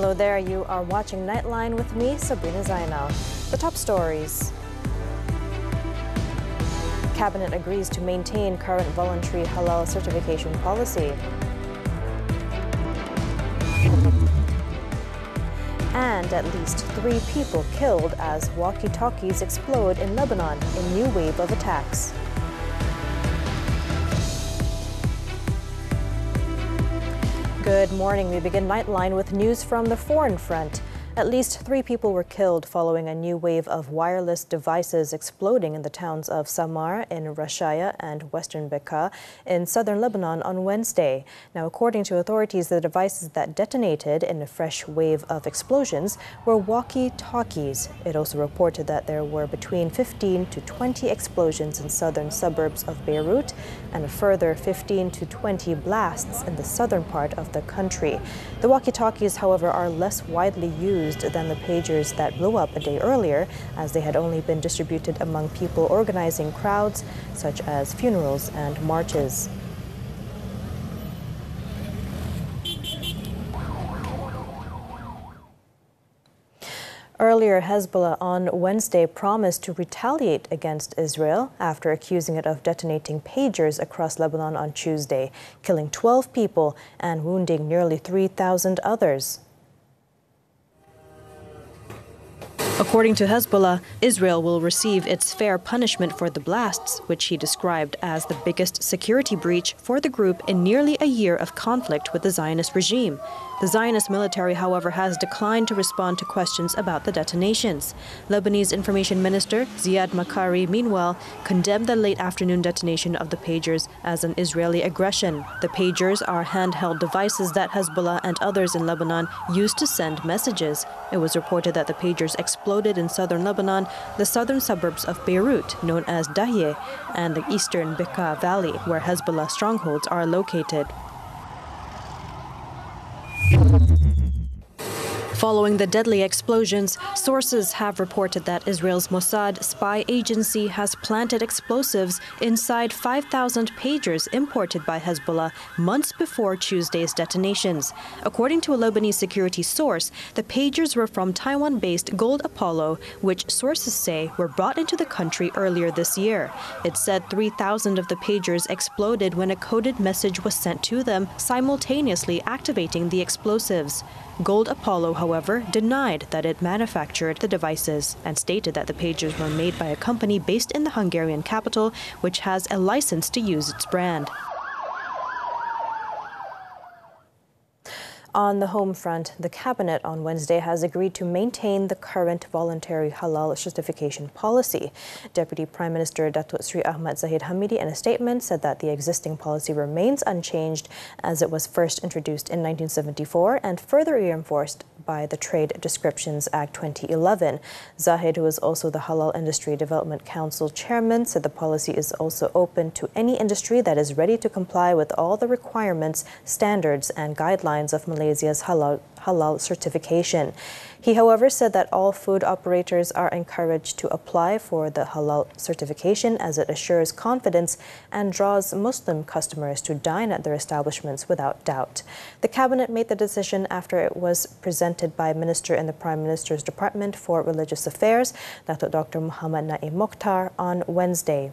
Hello there, you are watching Nightline with me, Sabrina Zainal. The top stories. Cabinet agrees to maintain current voluntary halal certification policy. And at least 3 people killed as walkie-talkies explode in Lebanon in new wave of attacks. Good morning. We begin Nightline with news from the foreign front. At least 3 people were killed following a new wave of wireless devices exploding in the towns of Samar in Rashaya and Western Bekaa in southern Lebanon on Wednesday. Now, according to authorities, the devices that detonated in a fresh wave of explosions were walkie-talkies. It also reported that there were between 15 to 20 explosions in southern suburbs of Beirut and a further 15 to 20 blasts in the southern part of the country. The walkie-talkies, however, are less widely used than the pagers that blew up a day earlier, as they had only been distributed among people organizing crowds, such as funerals and marches. Earlier, Hezbollah on Wednesday promised to retaliate against Israel after accusing it of detonating pagers across Lebanon on Tuesday, killing 12 people and wounding nearly 3,000 others. According to Hezbollah, Israel will receive its fair punishment for the blasts, which he described as the biggest security breach for the group in nearly a year of conflict with the Zionist regime. The Zionist military, however, has declined to respond to questions about the detonations. Lebanese Information Minister Ziad Makari, meanwhile, condemned the late afternoon detonation of the pagers as an Israeli aggression. The pagers are handheld devices that Hezbollah and others in Lebanon use to send messages. It was reported that the pagers exploded in southern Lebanon, the southern suburbs of Beirut, known as Dahieh, and the eastern Bekaa Valley, where Hezbollah strongholds are located. Following the deadly explosions, sources have reported that Israel's Mossad spy agency has planted explosives inside 5,000 pagers imported by Hezbollah months before Tuesday's detonations. According to a Lebanese security source, the pagers were from Taiwan-based Gold Apollo, which sources say were brought into the country earlier this year. It said 3,000 of the pagers exploded when a coded message was sent to them, simultaneously activating the explosives. Gold Apollo, however, denied that it manufactured the devices and stated that the pagers were made by a company based in the Hungarian capital, which has a license to use its brand. On the home front, the cabinet on Wednesday has agreed to maintain the current voluntary halal certification policy. Deputy Prime Minister Datuk Sri Ahmad Zahid Hamidi, in a statement, said that the existing policy remains unchanged as it was first introduced in 1974 and further reinforced by the Trade Descriptions Act 2011. Zahid, who is also the Halal Industry Development Council chairman, said the policy is also open to any industry that is ready to comply with all the requirements, standards and guidelines of Malaysia's halal certification. He, however, said that all food operators are encouraged to apply for the halal certification as it assures confidence and draws Muslim customers to dine at their establishments without doubt. The cabinet made the decision after it was presented by a minister in the Prime Minister's Department for Religious Affairs, Datuk Dr. Muhammad Naim Mokhtar, on Wednesday.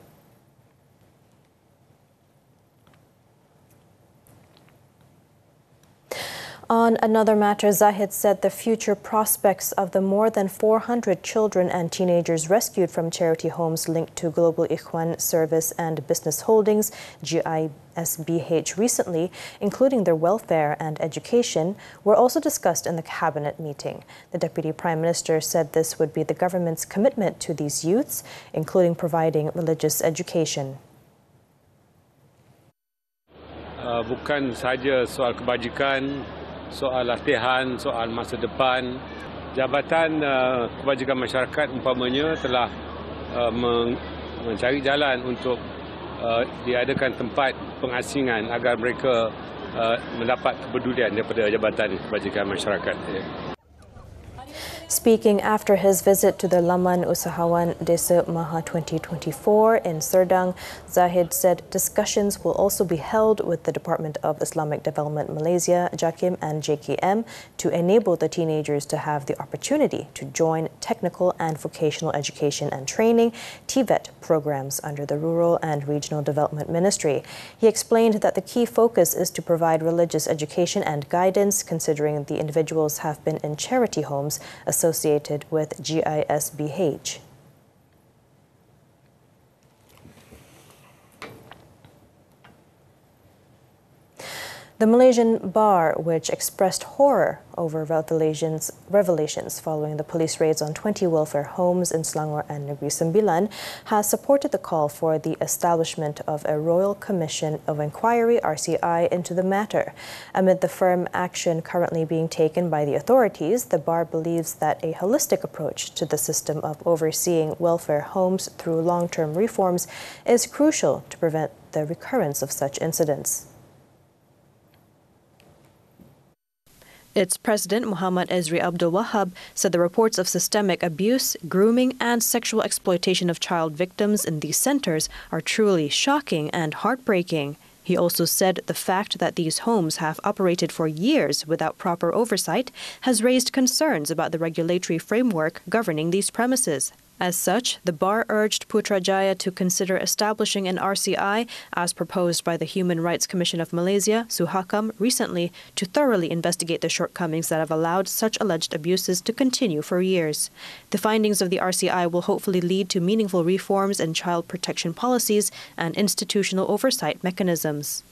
On another matter, Zahid said the future prospects of the more than 400 children and teenagers rescued from charity homes linked to Global Ikhwan Service and Business Holdings, GISBH, recently, including their welfare and education, were also discussed in the cabinet meeting. The Deputy Prime Minister said this would be the government's commitment to these youths, including providing religious education. Bukan saja soal kebajikan, soal latihan, soal masa depan. Jabatan Kebajikan Masyarakat umpamanya telah mencari jalan untuk diadakan tempat pengasingan agar mereka mendapat kepedulian daripada Jabatan Kebajikan Masyarakat. Speaking after his visit to the Laman Usahawan Desa Maha 2024 in Serdang, Zahid said discussions will also be held with the Department of Islamic Development Malaysia, JAKIM and JKM to enable the teenagers to have the opportunity to join technical and vocational education and training (TVET) programs under the Rural and Regional Development Ministry. He explained that the key focus is to provide religious education and guidance, considering the individuals have been in charity homes associated with GISBH. The Malaysian bar, which expressed horror over revelations following the police raids on 20 welfare homes in Selangor and Negeri Sembilan, has supported the call for the establishment of a Royal Commission of Inquiry (RCI) into the matter. Amid the firm action currently being taken by the authorities, the bar believes that a holistic approach to the system of overseeing welfare homes through long-term reforms is crucial to prevent the recurrence of such incidents. Its president, Muhammad Ezri Abdul Wahab, said the reports of systemic abuse, grooming, and sexual exploitation of child victims in these centers are truly shocking and heartbreaking. He also said the fact that these homes have operated for years without proper oversight has raised concerns about the regulatory framework governing these premises. As such, the bar urged Putrajaya to consider establishing an RCI, as proposed by the Human Rights Commission of Malaysia, Suhakam, recently, to thoroughly investigate the shortcomings that have allowed such alleged abuses to continue for years. The findings of the RCI will hopefully lead to meaningful reforms in child protection policies and institutional oversight mechanisms.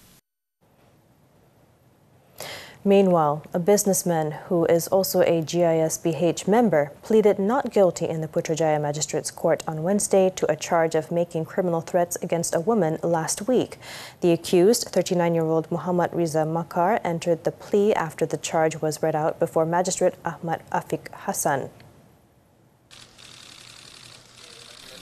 Meanwhile, a businessman who is also a GISBH member pleaded not guilty in the Putrajaya Magistrates Court on Wednesday to a charge of making criminal threats against a woman last week. The accused, 39-year-old Muhammad Riza Makar, entered the plea after the charge was read out before Magistrate Ahmad Afiq Hassan.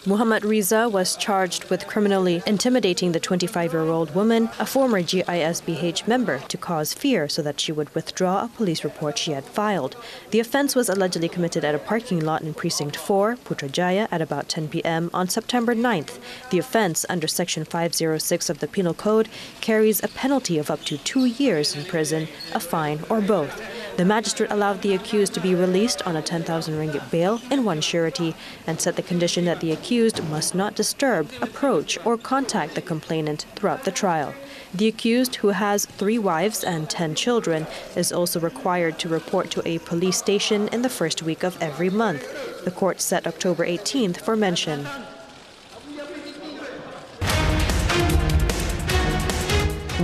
Muhammad Riza was charged with criminally intimidating the 25-year-old woman, a former GISBH member, to cause fear so that she would withdraw a police report she had filed. The offence was allegedly committed at a parking lot in Precinct 4, Putrajaya, at about 10 p.m. on September 9th. The offence, under Section 506 of the Penal Code, carries a penalty of up to 2 years in prison, a fine, or both. The magistrate allowed the accused to be released on a 10,000 ringgit bail in one surety and set the condition that the accused must not disturb, approach, or contact the complainant throughout the trial. The accused, who has 3 wives and 10 children, is also required to report to a police station in the first week of every month. The court set October 18th for mention.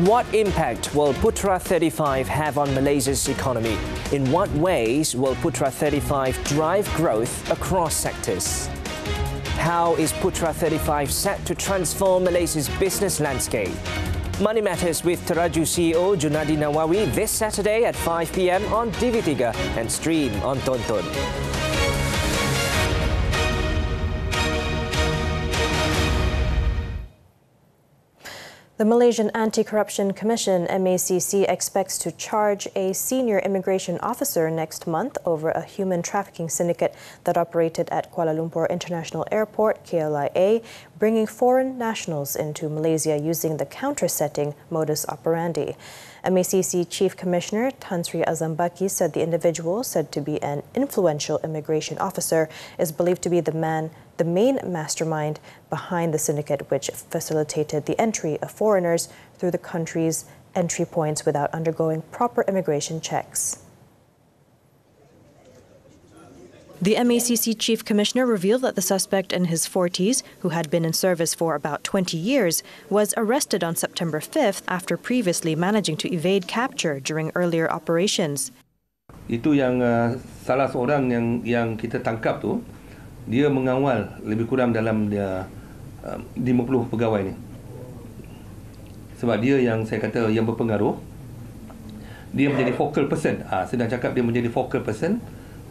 What impact will Putra 35 have on Malaysia's economy? In what ways will Putra 35 drive growth across sectors? How is Putra 35 set to transform Malaysia's business landscape? Money Matters with Teraju CEO Junadi Nawawi this Saturday at 5 p.m. on TV3 and stream on Tonton. The Malaysian Anti-Corruption Commission, MACC, expects to charge a senior immigration officer next month over a human trafficking syndicate that operated at Kuala Lumpur International Airport, KLIA, bringing foreign nationals into Malaysia using the counter-setting modus operandi. MACC Chief Commissioner Tan Sri Azambaki said the individual, said to be an influential immigration officer, is believed to be the main mastermind behind the syndicate, which facilitated the entry of foreigners through the country's entry points without undergoing proper immigration checks. The MACC Chief Commissioner revealed that the suspect in his 40s, who had been in service for about 20 years, was arrested on September 5th after previously managing to evade capture during earlier operations. Itu yang salah seorang yang kita tangkap tu, dia mengawal lebih kurang dalam 50 pegawai ni. Sebab dia yang saya kata yang berpengaruh, dia menjadi focal person. Sedang cakap dia menjadi focal person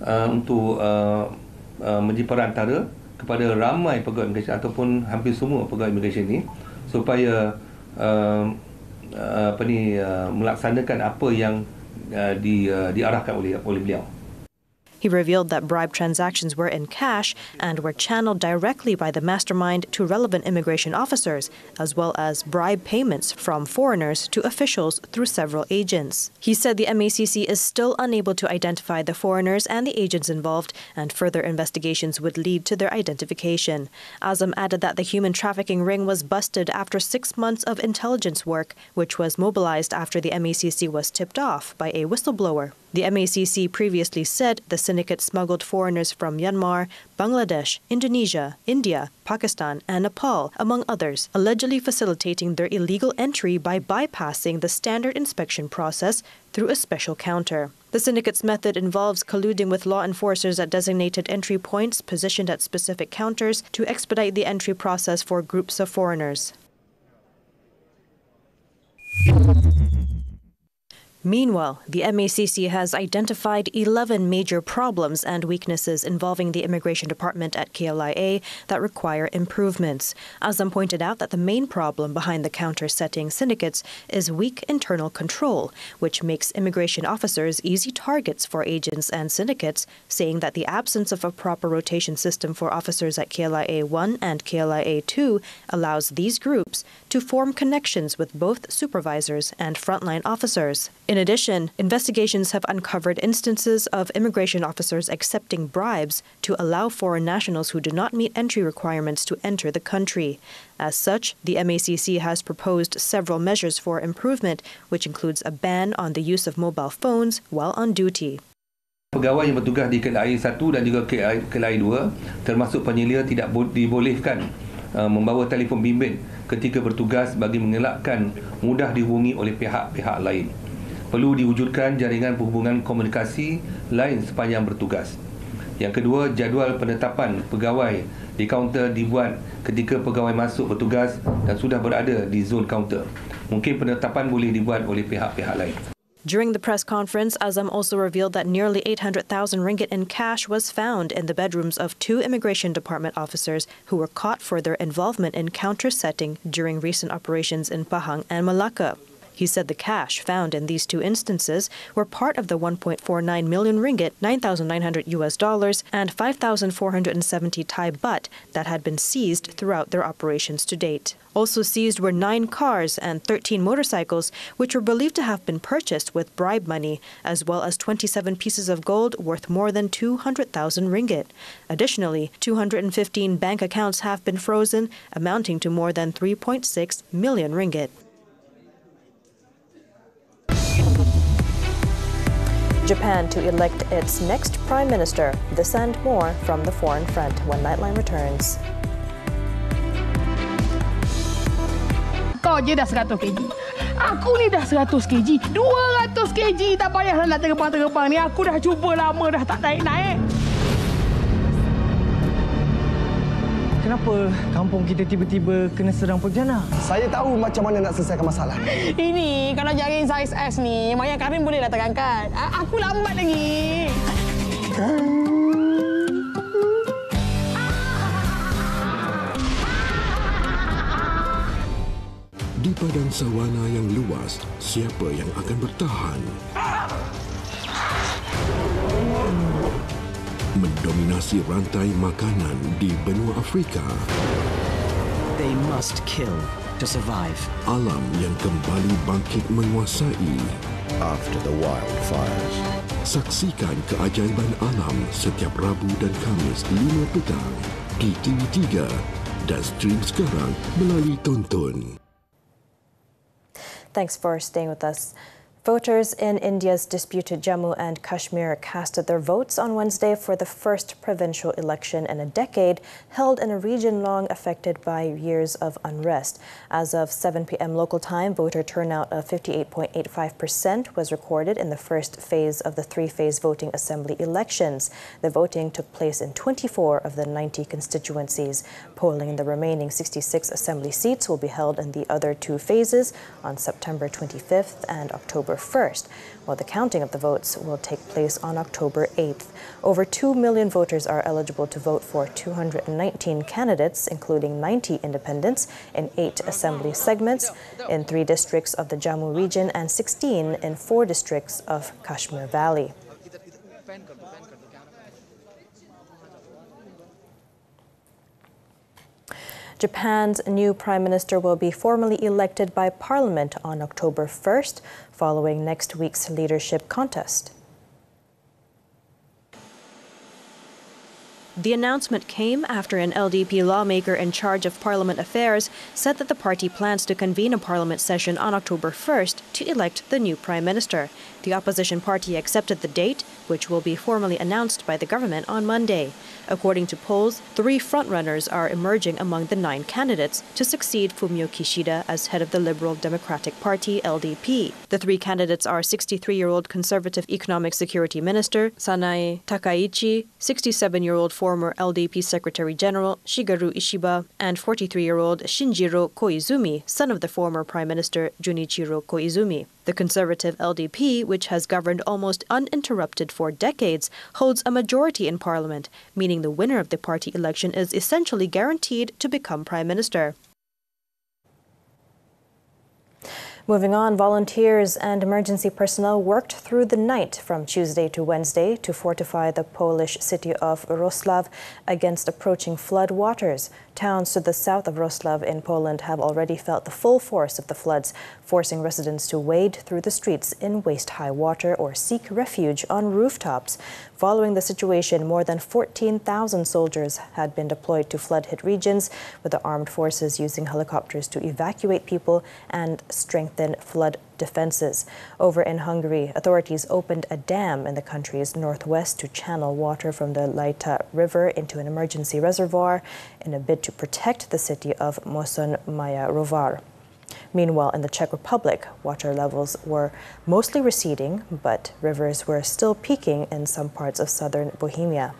untuk menjadi perantara kepada ramai pegawai immigration ataupun hampir semua pegawai immigration ni supaya melaksanakan apa yang diarahkan oleh beliau. He revealed that bribe transactions were in cash and were channeled directly by the mastermind to relevant immigration officers, as well as bribe payments from foreigners to officials through several agents. He said the MACC is still unable to identify the foreigners and the agents involved, and further investigations would lead to their identification. Azam added that the human trafficking ring was busted after 6 months of intelligence work, which was mobilized after the MACC was tipped off by a whistleblower. The MACC previously said the syndicate smuggled foreigners from Myanmar, Bangladesh, Indonesia, India, Pakistan, and Nepal, among others, allegedly facilitating their illegal entry by bypassing the standard inspection process through a special counter. The syndicate's method involves colluding with law enforcers at designated entry points positioned at specific counters to expedite the entry process for groups of foreigners. Meanwhile, the MACC has identified 11 major problems and weaknesses involving the Immigration Department at KLIA that require improvements. Azam pointed out that the main problem behind the counter-setting syndicates is weak internal control, which makes immigration officers easy targets for agents and syndicates, saying that the absence of a proper rotation system for officers at KLIA 1 and KLIA 2 allows these groups to form connections with both supervisors and frontline officers. In addition, investigations have uncovered instances of immigration officers accepting bribes to allow foreign nationals who do not meet entry requirements to enter the country. As such, the MACC has proposed several measures for improvement, which includes a ban on the use of mobile phones while on duty. Pegawai yang bertugas di KLIA 1 dan juga KLIA 2, termasuk penyelia, tidak dibolehkan membawa telefon bimbit ketika bertugas bagi mengelakkan mudah dihubungi oleh pihak-pihak lain. Perlu diwujudkan jaringan perhubungan komunikasi lain sepanjang bertugas. Yang kedua, jadual penetapan pegawai di kaunter dibuat ketika pegawai masuk bertugas dan sudah berada di zon kaunter. Mungkin penetapan boleh dibuat oleh pihak-pihak lain. During the press conference, Azam also revealed that nearly 800,000 ringgit in cash was found in the bedrooms of 2 Immigration Department officers who were caught for their involvement in counter-setting during recent operations in Pahang and Malacca. He said the cash found in these 2 instances were part of the 1.49 million ringgit, $9,900 and 5,470 Thai baht that had been seized throughout their operations to date. Also seized were 9 cars and 13 motorcycles, which were believed to have been purchased with bribe money, as well as 27 pieces of gold worth more than 200,000 ringgit. Additionally, 215 bank accounts have been frozen, amounting to more than 3.6 million ringgit. Japan to elect its next prime minister. This and more from the Foreign Front when Nightline returns. Kau je dah 100 kg. Aku ni dah 100 kg. 200 kg tak payahlah nak terbang-terbang ni. Aku dah cuba lama dah tak naik-naik. Kenapa kampung kita tiba-tiba kena serang pejana? Saya tahu macam mana nak selesaikan masalah. Ini kalau jaring saiz S ni, Maya Karim bolehlah terangkat. Aku lambat lagi. Di padang sawana yang luas, siapa yang akan bertahan? Mendominasi rantai makanan di benua Afrika. They must kill to survive. Alam yang kembali bangkit menguasai. After the wildfires. Saksikan keajaiban alam setiap Rabu dan Khamis 5 petang di TV3 dan stream sekarang melalui Tonton. Thanks for staying with us. Voters in India's disputed Jammu and Kashmir casted their votes on Wednesday for the first provincial election in a decade, held in a region long affected by years of unrest. As of 7 p.m. local time, voter turnout of 58.85% was recorded in the first phase of the 3-phase voting assembly elections. The voting took place in 24 of the 90 constituencies. Polling in the remaining 66 assembly seats will be held in the other 2 phases on September 25th and October 1st, while the counting of the votes will take place on October 8th. Over 2 million voters are eligible to vote for 219 candidates, including 90 independents in 8 assembly segments in 3 districts of the Jammu region and 16 in 4 districts of Kashmir Valley. Japan's new prime minister will be formally elected by parliament on October 1st, following next week's leadership contest. The announcement came after an LDP lawmaker in charge of parliament affairs said that the party plans to convene a parliament session on October 1st to elect the new prime minister. The opposition party accepted the date, which will be formally announced by the government on Monday. According to polls, 3 frontrunners are emerging among the 9 candidates to succeed Fumio Kishida as head of the Liberal Democratic Party, LDP. The 3 candidates are 63-year-old Conservative Economic Security Minister Sanae Takaichi, 67-year-old former LDP Secretary General Shigeru Ishiba, and 43-year-old Shinjiro Koizumi, son of the former Prime Minister Junichiro Koizumi. The Conservative LDP, which has governed almost uninterrupted for decades, holds a majority in parliament, meaning the winner of the party election is essentially guaranteed to become prime minister. Moving on, volunteers and emergency personnel worked through the night from Tuesday to Wednesday to fortify the Polish city of Wrocław against approaching flood waters. Towns to the south of Wrocław in Poland have already felt the full force of the floods, forcing residents to wade through the streets in waist-high water or seek refuge on rooftops. Following the situation, more than 14,000 soldiers had been deployed to flood-hit regions, with the armed forces using helicopters to evacuate people and strengthen flood defenses. Over in Hungary, authorities opened a dam in the country's northwest to channel water from the Leita River into an emergency reservoir in a bid to protect the city of Moson-Majerovar. Meanwhile, in the Czech Republic, water levels were mostly receding, but rivers were still peaking in some parts of southern Bohemia.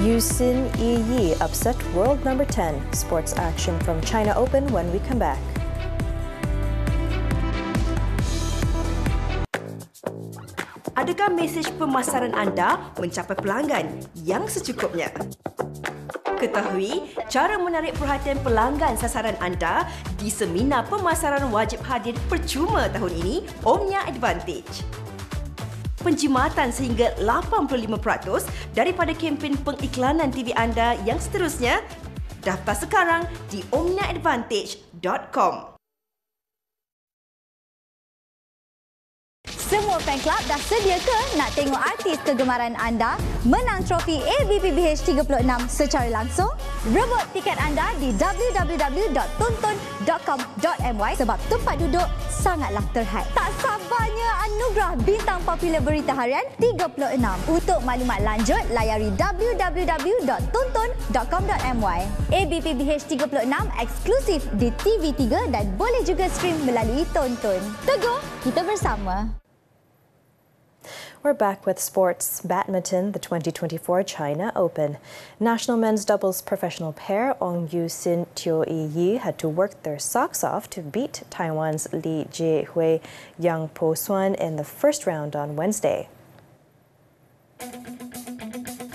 Yusin Yi upset world number 10. Sports action from China Open when we come back. Adakah mesej pemasaran anda mencapai pelanggan yang secukupnya? Ketahui cara menarik perhatian pelanggan sasaran anda di seminar pemasaran wajib hadir percuma tahun ini, Omnia Advantage. Penjimatan sehingga 85% daripada kempen pengiklanan TV anda yang seterusnya. Daftar sekarang di omniaadvantage.com. Semua fan club dah sedia ke nak tengok artis kegemaran anda menang trofi ABPBH 36 secara langsung? Rebut tiket anda di www.tonton.com.my sebab tempat duduk sangatlah terhad. Tak sabarnya anugerah bintang popular berita harian 36. Untuk maklumat lanjut, layari www.tonton.com.my. ABPBH 36 eksklusif di TV3 dan boleh juga stream melalui Tonton. Teguh, kita bersama. We're back with sports. Badminton, the 2024 China Open. National men's doubles professional pair Ong Yu-sin, Teo Yi had to work their socks off to beat Taiwan's Li Jiehui, Yang Po-swan in the first round on Wednesday.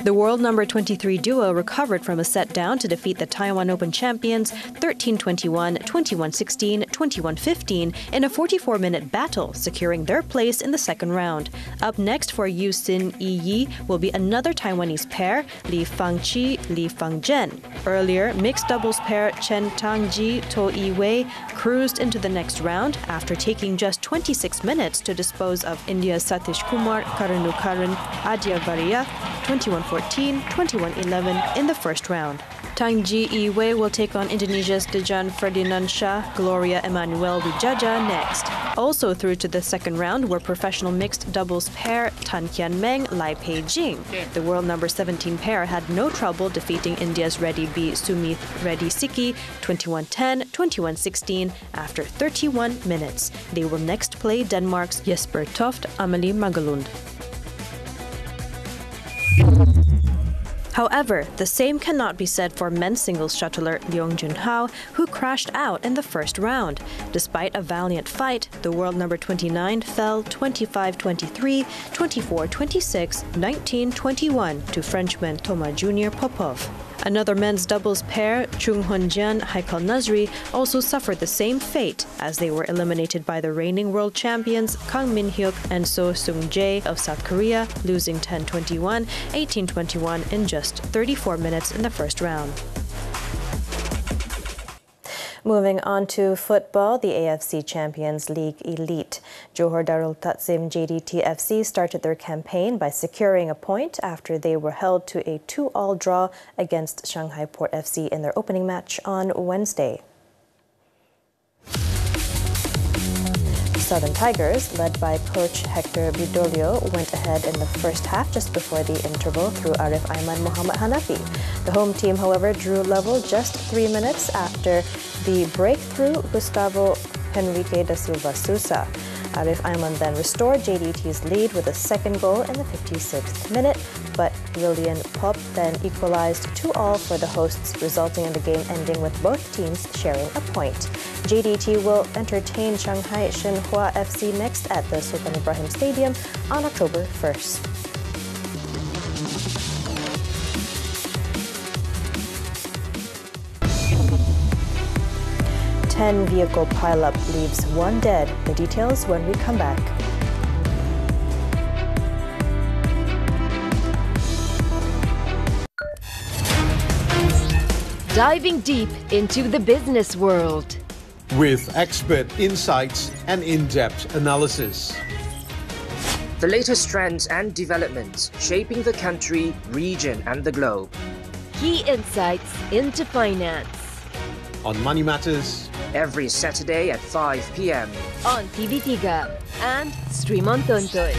The world number 23 duo recovered from a set down to defeat the Taiwan Open champions 13-21, 21-16, 21-15 in a 44-minute battle, securing their place in the second round. Up next for Yusin Yi will be another Taiwanese pair, Li Fangqi, Li Fangzhen. Earlier, mixed doubles pair Chen Tangji, To Yi-wei cruised into the next round after taking just 26 minutes to dispose of India's Satish Kumar, Karan Adya Varia, 21-14, 21-11 in the first round. Tang Ji Iwei will take on Indonesia's Dejan Ferdinansyah Gloria Emanuel Wijaja next. Also through to the second round were professional mixed doubles pair Tan Kian Meng, Lai Pei Jing. The world number 17 pair had no trouble defeating India's Reddy B Sumit Reddy Siki 21-10, 21-16 after 31 minutes. They will next play Denmark's Jesper Toft Amelie Magalund. However, the same cannot be said for men's singles shuttler Leong Junhao, who crashed out in the first round. Despite a valiant fight, the world number 29 fell 25-23, 24-26, 19-21 to Frenchman Thomas Junior Popov. Another men's doubles pair, Chung Hun-jian, Haikal Nazri, also suffered the same fate as they were eliminated by the reigning world champions Kang Min-hyuk and So Sung-jae of South Korea, losing 10-21, 18-21 in just 34 minutes in the first round. Moving on to football, the AFC Champions League Elite. Johor Darul Takzim JDT FC started their campaign by securing a point after they were held to a 2-2 draw against Shanghai Port FC in their opening match on Wednesday. Southern Tigers, led by coach Hector Bidolio, went ahead in the first half just before the interval through Arif Aiman Muhammad Hanafi. The home team, however, drew level just 3 minutes after the breakthrough Gustavo Henrique da Silva Sousa. Arif Aiman then restored JDT's lead with a second goal in the 56th minute, but Lilian Pop then equalized 2-2 for the hosts, resulting in the game ending with both teams sharing a point. JDT will entertain Shanghai Shenhua FC next at the Sultan Ibrahim Stadium on October 1st. Ten vehicle pileup leaves one dead. The details when we come back. Diving deep into the business world. With expert insights and in-depth analysis. The latest trends and developments shaping the country, region and the globe. Key insights into finance. On Money Matters. Every Saturday at 5 p.m. on TV3 and stream on Tonton.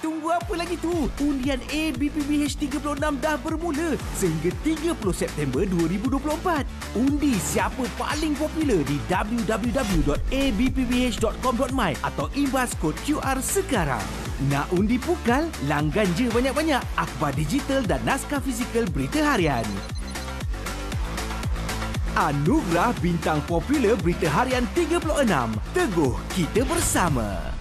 Tunggu apa lagi tu? Undian ABPBH 36 dah bermula sehingga 30 September 2024. Undi siapa paling popular di www.abpbh.com.my atau imbas kod QR sekarang. Nak undi pukal? Langgan je banyak-banyak akhbar digital dan naskah fizikal berita harian. Anugerah Bintang Popular Berita Harian 36. Teguh kita bersama.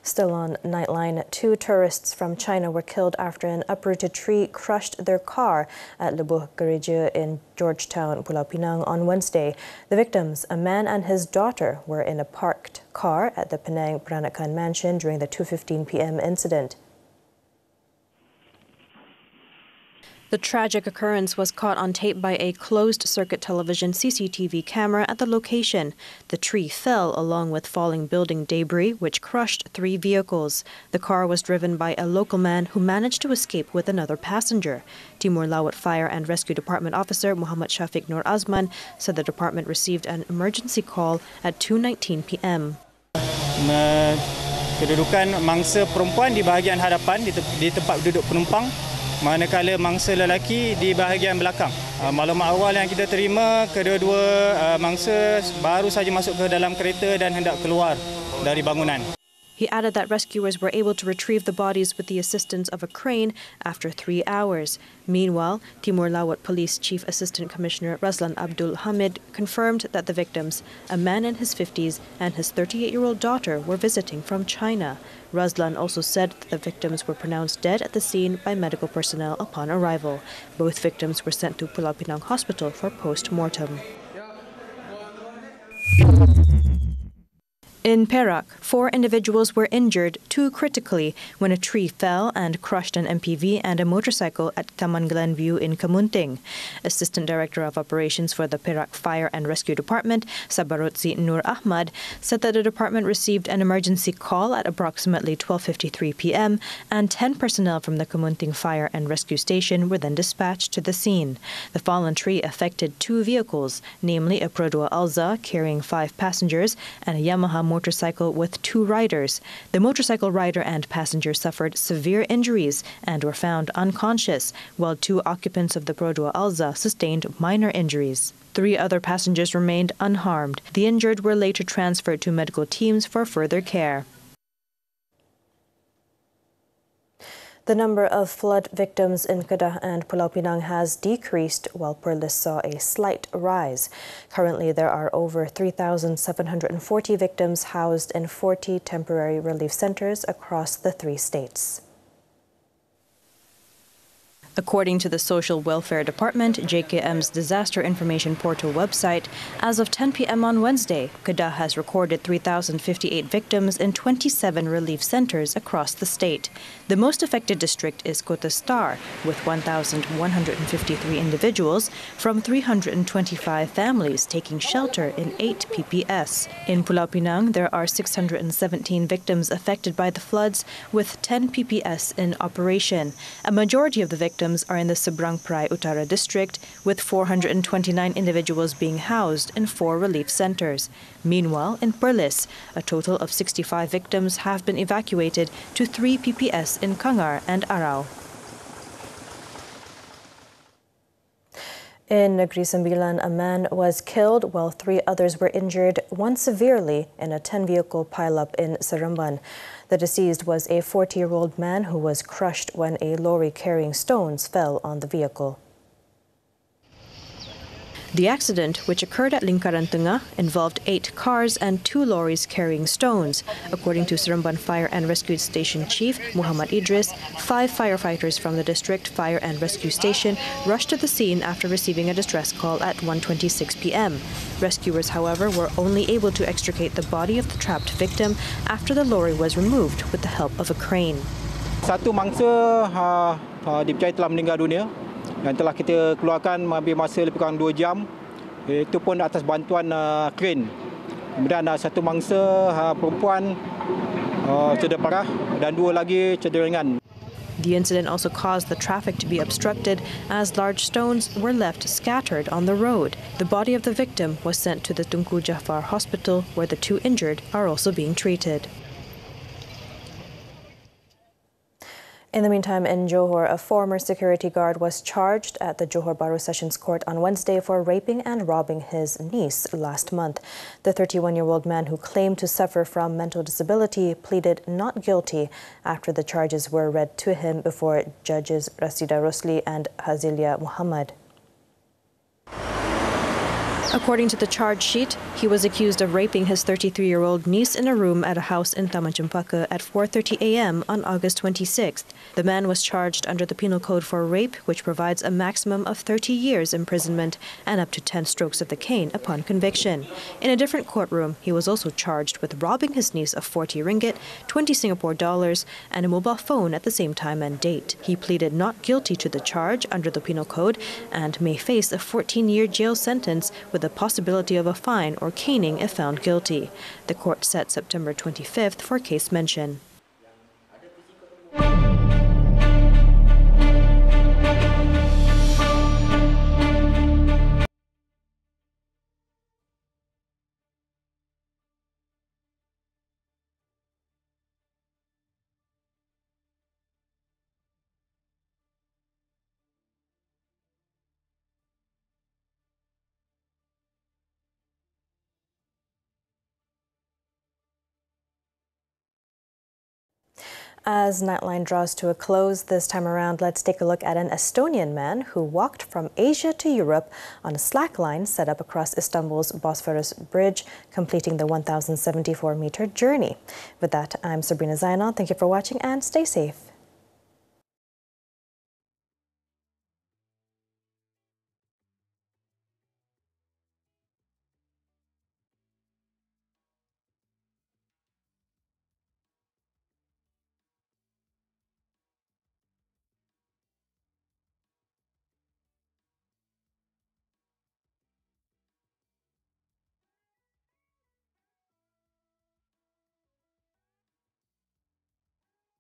Still on Nightline, 2 tourists from China were killed after an uprooted tree crushed their car at Lebuh Gereja in Georgetown, Pulau Pinang on Wednesday. The victims, a man and his daughter, were in a parked car at the Penang Peranakan Mansion during the 2:15 p.m. incident. The tragic occurrence was caught on tape by a closed-circuit television CCTV camera at the location. The tree fell along with falling building debris, which crushed 3 vehicles. The car was driven by a local man who managed to escape with another passenger. Timur Laut Fire and Rescue Department Officer Muhammad Shafiq Nur Azman said the department received an emergency call at 2:19 p.m. Kedudukan mangsa perempuan di bahagian hadapan di tempat duduk penumpang, manakala mangsa lelaki di bahagian belakang. Maklumat awal yang kita terima, kedua-dua mangsa baru saja masuk ke dalam kereta dan hendak keluar dari bangunan. He added that rescuers were able to retrieve the bodies with the assistance of a crane after 3 hours. Meanwhile, Timur Laut Police Chief Assistant Commissioner Razlan Abdul Hamid confirmed that the victims, a man in his 50s and his 38-year-old daughter, were visiting from China. Razlan also said that the victims were pronounced dead at the scene by medical personnel upon arrival. Both victims were sent to Pulau Pinang Hospital for post-mortem. In Perak, 4 individuals were injured, 2 critically, when a tree fell and crushed an MPV and a motorcycle at Taman Glenview in Kamunting. Assistant Director of Operations for the Perak Fire and Rescue Department, Sabarotzi Nur Ahmad, said that the department received an emergency call at approximately 12:53 p.m. and 10 personnel from the Kamunting Fire and Rescue Station were then dispatched to the scene. The fallen tree affected 2 vehicles, namely a Produa Alza carrying 5 passengers and a Yamaha motorcycle with 2 riders. The motorcycle rider and passenger suffered severe injuries and were found unconscious, while 2 occupants of the Produa Alza sustained minor injuries. 3 other passengers remained unharmed. The injured were later transferred to medical teams for further care. The number of flood victims in Kedah and Pulau Pinang has decreased, while Perlis saw a slight rise. Currently, there are over 3,740 victims housed in 40 temporary relief centres across the 3 states. According to the Social Welfare Department, JKM's Disaster Information Portal website, as of 10 p.m. on Wednesday, Kedah has recorded 3,058 victims in 27 relief centres across the state. The most affected district is Kota Star, with 1,153 individuals from 325 families taking shelter in 8 PPS. In Pulau Pinang, there are 617 victims affected by the floods, with 10 PPS in operation. A majority of the victims are in the Seberang Perai Utara district, with 429 individuals being housed in 4 relief centres. Meanwhile, in Perlis, a total of 65 victims have been evacuated to 3 PPS in Kangar and Arau. In Negeri Sembilan, a man was killed while 3 others were injured, one severely, in a 10-vehicle pileup in Seremban. The deceased was a 40-year-old man who was crushed when a lorry carrying stones fell on the vehicle. The accident, which occurred at Lingkaran Tengah, involved 8 cars and 2 lorries carrying stones. According to Seremban Fire and Rescue Station Chief Muhammad Idris, 5 firefighters from the District Fire and Rescue Station rushed to the scene after receiving a distress call at 1:26 p.m. Rescuers, however, were only able to extricate the body of the trapped victim after the lorry was removed with the help of a crane. Satu mangsa dipercayai telah meninggal dunia dan telah kita keluarkan mengambil masa lebih kurang 2 jam. Itu pun atas bantuan kren. Kemudian satu mangsa perempuan cedera parah dan 2 lagi cedera ringan. The incident also caused the traffic to be obstructed as large stones were left scattered on the road. The body of the victim was sent to the Tunku Jafar Hospital, where the 2 injured are also being treated. In the meantime, in Johor, a former security guard was charged at the Johor Bahru Sessions Court on Wednesday for raping and robbing his niece last month. The 31-year-old man, who claimed to suffer from mental disability, pleaded not guilty after the charges were read to him before judges Rasida Rosli and Hazilia Muhammad. According to the charge sheet, he was accused of raping his 33-year-old niece in a room at a house in Taman Cempaka at 4:30 a.m. on August 26th. The man was charged under the Penal Code for rape, which provides a maximum of 30 years imprisonment and up to 10 strokes of the cane upon conviction. In a different courtroom, he was also charged with robbing his niece of 40 ringgit, 20 Singapore dollars, and a mobile phone at the same time and date. He pleaded not guilty to the charge under the Penal Code and may face a 14-year jail sentence with the possibility of a fine or caning if found guilty. The court set September 25th for case mention. As Nightline draws to a close this time around, let's take a look at an Estonian man who walked from Asia to Europe on a slack line set up across Istanbul's Bosphorus Bridge, completing the 1,074-meter journey. With that, I'm Sabrina Zainal. Thank you for watching and stay safe.